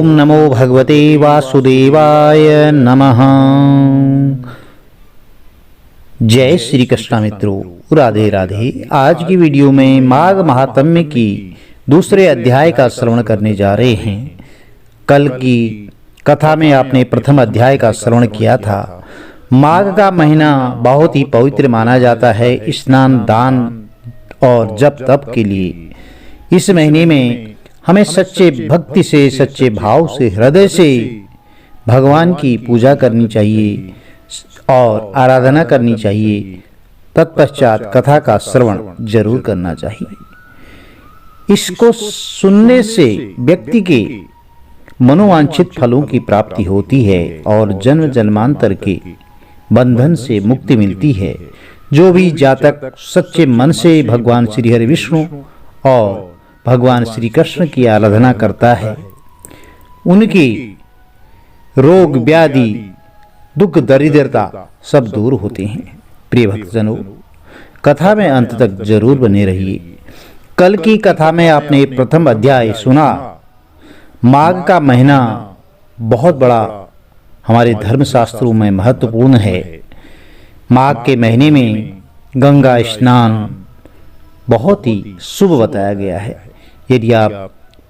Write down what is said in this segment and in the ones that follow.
ओम नमो भगवते वासुदेवाय नमः। जय श्री कृष्ण मित्रों, राधे राधे। आज की वीडियो में माघ महात्म्य की दूसरे अध्याय का श्रवण करने जा रहे हैं। कल की कथा में आपने प्रथम अध्याय का श्रवण किया था। माघ का महीना बहुत ही पवित्र माना जाता है स्नान, दान और जप तप के लिए। इस महीने में हमें सच्चे भक्ति से, सच्चे भाव से, हृदय से भगवान की पूजा करनी चाहिए और आराधना करनी चाहिए। तत्पश्चात कथा का श्रवण जरूर करना चाहिए। इसको सुनने से व्यक्ति के मनोवांछित फलों की प्राप्ति होती है और जन्म जन्मांतर के बंधन से मुक्ति मिलती है। जो भी जातक सच्चे मन से भगवान श्री हरि विष्णु और भगवान श्री कृष्ण की आराधना करता है, उनकी रोग व्याधि दुख दरिद्रता सब दूर होते हैं। प्रिय भक्तजनों, कथा में अंत तक जरूर बने रहिए। कल की कथा में आपने प्रथम अध्याय सुना। माघ का महीना बहुत बड़ा हमारे धर्मशास्त्रों में महत्वपूर्ण है। माघ के महीने में गंगा स्नान बहुत ही शुभ बताया गया है। यदि आप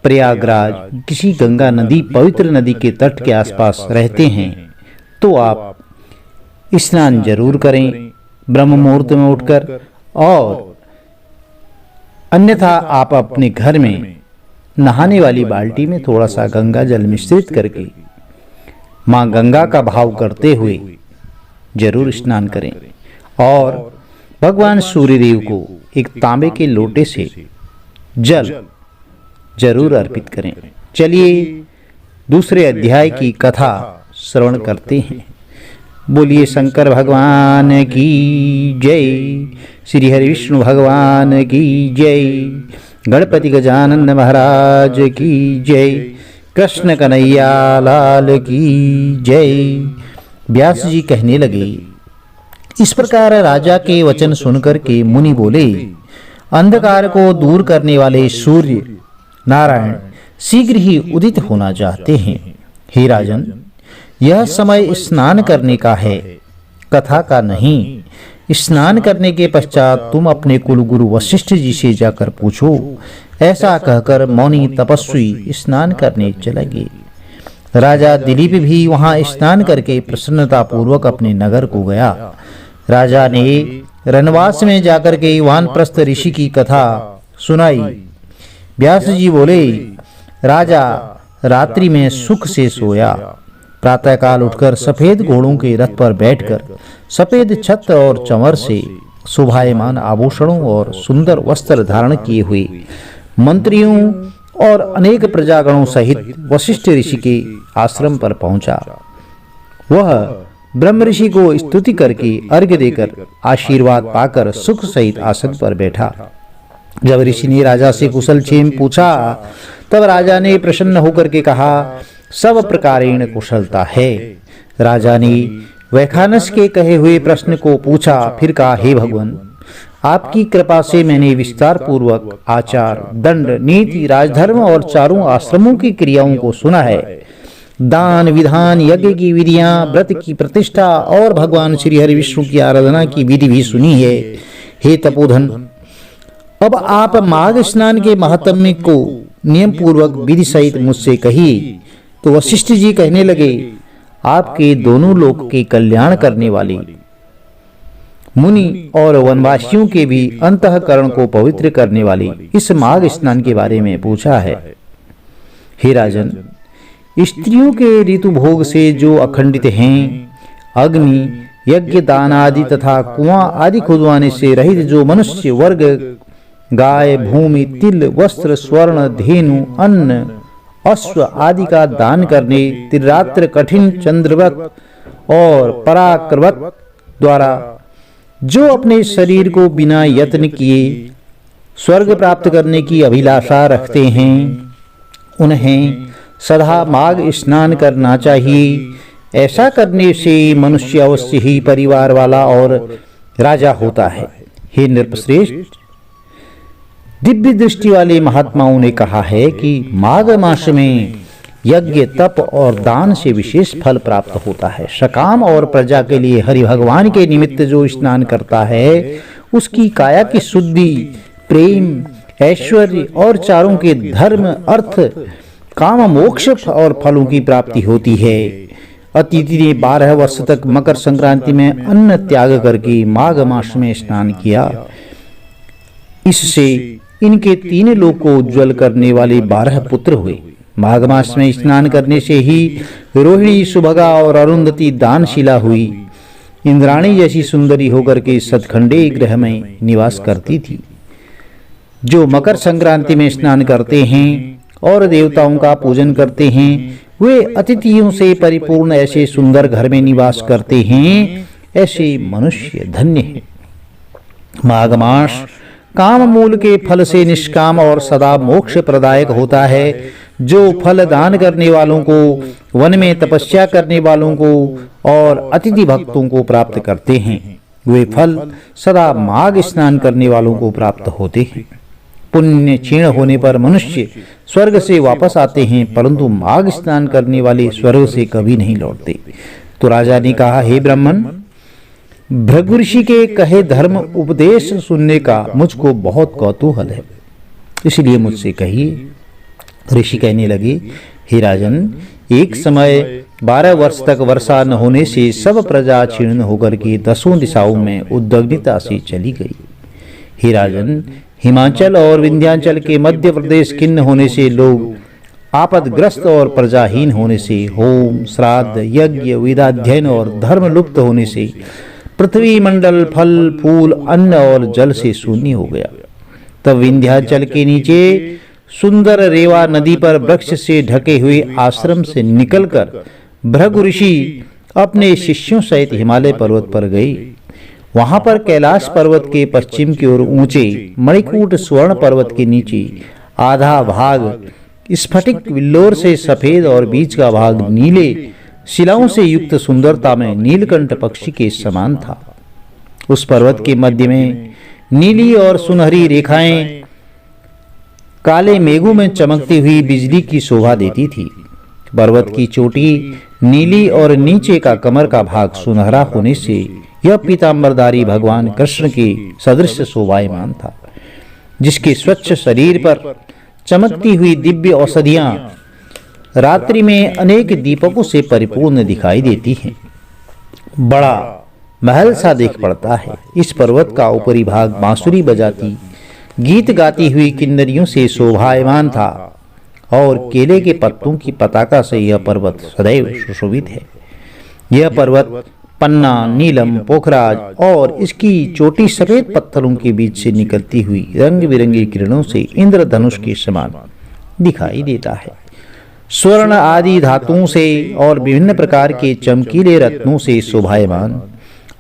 प्रयागराज किसी गंगा नदी, पवित्र नदी के तट के आसपास रहते हैं तो आप स्नान जरूर करें ब्रह्म मुहूर्त में उठकर, और अन्यथा आप अपने घर में नहाने वाली बाल्टी में थोड़ा सा गंगा जल मिश्रित करके मां गंगा का भाव करते हुए जरूर स्नान करें और भगवान सूर्यदेव को एक तांबे के लोटे से जल जरूर अर्पित करें। चलिए दूसरे अध्याय की कथा श्रवण करते हैं। बोलिए शंकर भगवान की जय, श्री हरि विष्णु भगवान की जय, गणपति गजानन महाराज की जय, कृष्ण कन्हैया लाल की जय। व्यास जी कहने लगे, इस प्रकार राजा के वचन सुनकर के मुनि बोले, अंधकार को दूर करने वाले सूर्य नारायण शीघ्र ही उदित होना चाहते हैं। हे राजन, यह समय स्नान करने का है, कथा का नहीं। स्नान करने के पश्चात तुम अपने कुलगुरु वशिष्ठ जी से जाकर पूछो। ऐसा कहकर मौनी तपस्वी स्नान करने चले गए। राजा दिलीप भी वहां स्नान करके प्रसन्नता पूर्वक अपने नगर को गया। राजा ने रनवास में जाकर के वानप्रस्थ ऋषि की कथा सुनाई। व्यास जी बोले, राजा रात्रि में सुख से सोया। प्रातःकाल उठकर सफेद घोड़ों के रथ पर बैठकर सफेद छत्र और चंवर से शोभायमान आभूषणों और सुंदर वस्त्र धारण किए हुए मंत्रियों और अनेक प्रजागणों सहित वशिष्ठ ऋषि के आश्रम पर पहुंचा। वह ब्रह्म ऋषि को स्तुति करके अर्घ्य देकर आशीर्वाद पाकर सुख सहित आसन पर बैठा। जब ऋषि ने राजा से कुशल क्षेम पूछा तब राजा ने प्रसन्न होकर के कहा, सब प्रकारेण कुशलता है। राजा ने वैखानस के कहे हुए प्रश्न को पूछा, फिर कहा, हे भगवान, आपकी कृपा से मैंने विस्तार पूर्वक आचार, दंड, नीति, राजधर्म और चारों आश्रमों की क्रियाओं को सुना है। दान विधान, यज्ञ की विधियां, व्रत की प्रतिष्ठा और भगवान श्री हरि विष्णु की आराधना की विधि भी सुनी है। हे तपोधन, अब आप माघ स्नान के महात्म्य को नियम पूर्वक विधि सहित मुझसे कहिए। तो वशिष्ठ जी कहने लगे, आपके दोनों लोक के कल्याण करने वाले मुनि और वनवासियों के भी अंतःकरण को पवित्र करने वाले इस माघ स्नान के बारे में पूछा है। हे राजन, स्त्रियों के ऋतु भोग से जो अखंडित हैं, अग्नि, यज्ञ, दान आदि तथा कुआं आदि खुदवाने से रहित जो मनुष्य वर्ग गाय, भूमि, तिल, वस्त्र, स्वर्ण, धेनु, अन्न, अश्व आदि का दान करने, त्रिरात्र कठिन चंद्रव्रत और पराक्रव्रत द्वारा जो अपने शरीर को बिना यत्न किए स्वर्ग प्राप्त करने की अभिलाषा रखते हैं, उन्हें सदा माघ स्नान करना चाहिए। ऐसा करने से मनुष्य अवश्य ही परिवार वाला और राजा होता है। हे नृपश्रेष्ठ, दिव्य दृष्टि वाले महात्माओं ने कहा है कि माघ मास में यज्ञ, तप और दान से विशेष फल प्राप्त होता है। सकाम और प्रजा के लिए हरि भगवान के निमित्त जो स्नान करता है उसकी काया की शुद्धि, प्रेम, ऐश्वर्य और चारों के धर्म, अर्थ, काम, मोक्ष और फलों की प्राप्ति होती है। अतिथि ने 12 वर्ष तक मकर संक्रांति में अन्न त्याग करके माघ मास में स्नान किया। इससे इनके 3 लोक को उज्ज्वल करने वाले 12 पुत्र हुए। माघ मास में स्नान करने से ही रोहिणी, सुभगा और अरुंधति दानशिला हुई। इंद्राणी जैसी सुंदरी होकर के सतखंडे ग्रह में निवास करती थी। जो मकर संक्रांति में स्नान करते हैं और देवताओं का पूजन करते हैं वे अतिथियों से परिपूर्ण ऐसे सुंदर घर में निवास करते हैं। ऐसे मनुष्य धन्य हैं। माघ मास काम मूल के फल से निष्काम और सदा मोक्ष प्रदायक होता है। जो फल दान करने वालों को, वन में तपस्या करने वालों को और अतिथि भक्तों को प्राप्त करते हैं वे फल सदा माघ स्नान करने वालों को प्राप्त होते हैं। पुण्य क्षीण होने पर मनुष्य स्वर्ग से वापस आते हैं, परंतु माघ स्नान करने वाले स्वर्ग से कभी नहीं लौटते। तो राजा ने कहा, हे ब्राह्मण, भृगु ऋषि के कहे धर्म उपदेश सुनने का मुझको बहुत कौतूहल है, इसलिए मुझसे कहिए। ऋषि कहने लगे, हे राजन, एक समय 12 वर्ष तक वर्षा न होने से सब प्रजा क्षीण होकर के 10 दिशाओं में उद्विग्नता से चली गई। हे राजन, हिमाचल और विंध्याचल के मध्य प्रदेश खिन्न होने से, लोग आपदग्रस्त और प्रजाहीन होने से, होम, श्राद्ध, यज्ञ, वेदाध्ययन और धर्म लुप्त होने से पृथ्वी मंडल फल, फूल, अन्न और जल से शून्य हो गया। तब विंध्याचल के नीचे सुंदर रेवा नदी पर वृक्ष से ढके हुए आश्रम से निकलकर भृगु ऋषि अपने शिष्यों सहित हिमालय पर्वत पर गए। वहां पर कैलाश पर्वत के पश्चिम की ओर ऊंचे मणिकूट स्वर्ण पर्वत के नीचे आधा भाग स्फटिक विल्लोर से सफेद और बीच का भाग नीले शिलाओं से युक्त सुंदरता में नीलकंठ पक्षी के समान था। उस पर्वत के मध्य में नीली और सुनहरी रेखाएं काले मेघों में चमकती हुई बिजली की शोभा देती थी। पर्वत की चोटी नीली और नीचे का कमर का भाग सुनहरा होने से यह पीतांबरधारी भगवान कृष्ण के सदृश शोभायमान था, जिसके स्वच्छ शरीर पर चमकती हुई दिव्य औषधियां रात्रि में अनेक दीपकों से परिपूर्ण दिखाई देती हैं। बड़ा महल सा दिख पड़ता है। इस पर्वत का ऊपरी भाग बांसुरी बजाती, गीत गाती हुई किन्नरियों से शोभायमान था और केले के पत्तों की पताका से यह पर्वत सदैव सुशोभित है। यह पर्वत पन्ना, नीलम, पोखराज और इसकी चोटी सफेद पत्थरों के बीच से निकलती हुई रंग बिरंगी किरणों से इंद्रधनुष के समान दिखाई देता है। स्वर्ण आदि धातुओं से और विभिन्न प्रकार के चमकीले रत्नों से शोभायमान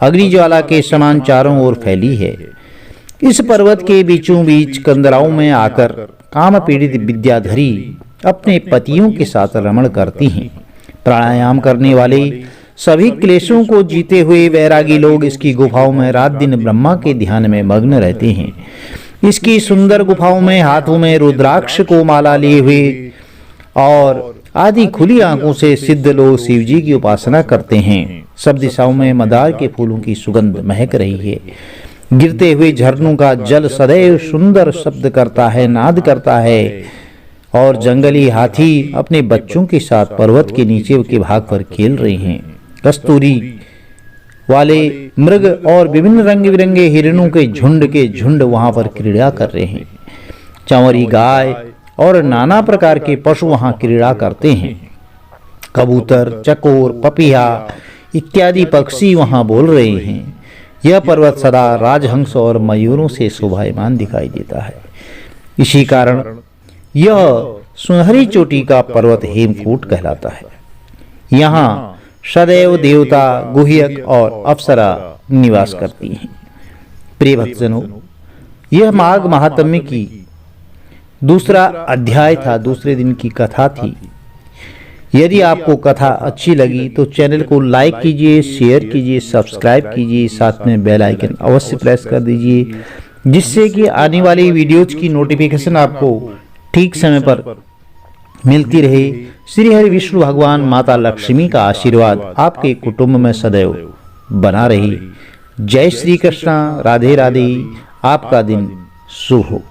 अग्निज्वाला के समान चारों ओर फैली है। इस पर्वत के बीचों बीच कंदराओं में आकर काम पीड़ित विद्याधरी अपने पतियों के साथ रमण करती हैं। प्राणायाम करने वाले सभी क्लेशों को जीते हुए वैरागी लोग इसकी गुफाओं में रात दिन ब्रह्मा के ध्यान में मग्न रहते हैं। इसकी सुंदर गुफाओं में हाथों में रुद्राक्ष को माला लिए हुए और आदि खुली आंखों से सिद्ध लोग शिवजी की उपासना करते हैं। सब दिशाओं में मंदार के फूलों की सुगंध महक रही है। गिरते हुए झरनों का जल सदैव सुंदर शब्द करता है, नाद करता है और जंगली हाथी अपने बच्चों के साथ पर्वत के नीचे के भाग पर खेल रहे हैं। कस्तूरी वाले मृग और विभिन्न रंग बिरंगे हिरणों के झुंड वहां पर क्रीड़ा कर रहे हैं। चंवरी गाय और नाना प्रकार के पशु वहां क्रीड़ा करते हैं। कबूतर, चकोर, पपीहा इत्यादि पक्षी वहां बोल रहे हैं। यह पर्वत सदा राजहंस और मयूरों से शोभायमान दिखाई देता है। इसी कारण यह सुनहरी चोटी का पर्वत हेमकूट कहलाता है। यहाँ सदैव देवता, गुह्यक और अप्सरा निवास करती हैं। प्रिय भक्तजनों, यह माघ महात्म्य की दूसरा अध्याय था, दूसरे दिन की कथा थी। यदि आपको कथा अच्छी लगी तो चैनल को लाइक कीजिए, शेयर कीजिए, सब्सक्राइब कीजिए, साथ में बेल आइकन अवश्य प्रेस कर दीजिए, जिससे कि आने वाली वीडियोज की नोटिफिकेशन आपको ठीक समय पर मिलती रहे। श्री हरि विष्णु भगवान माता लक्ष्मी का आशीर्वाद आपके कुटुंब में सदैव बना रही। जय श्री कृष्ण। राधे राधे। आपका दिन शुभ हो।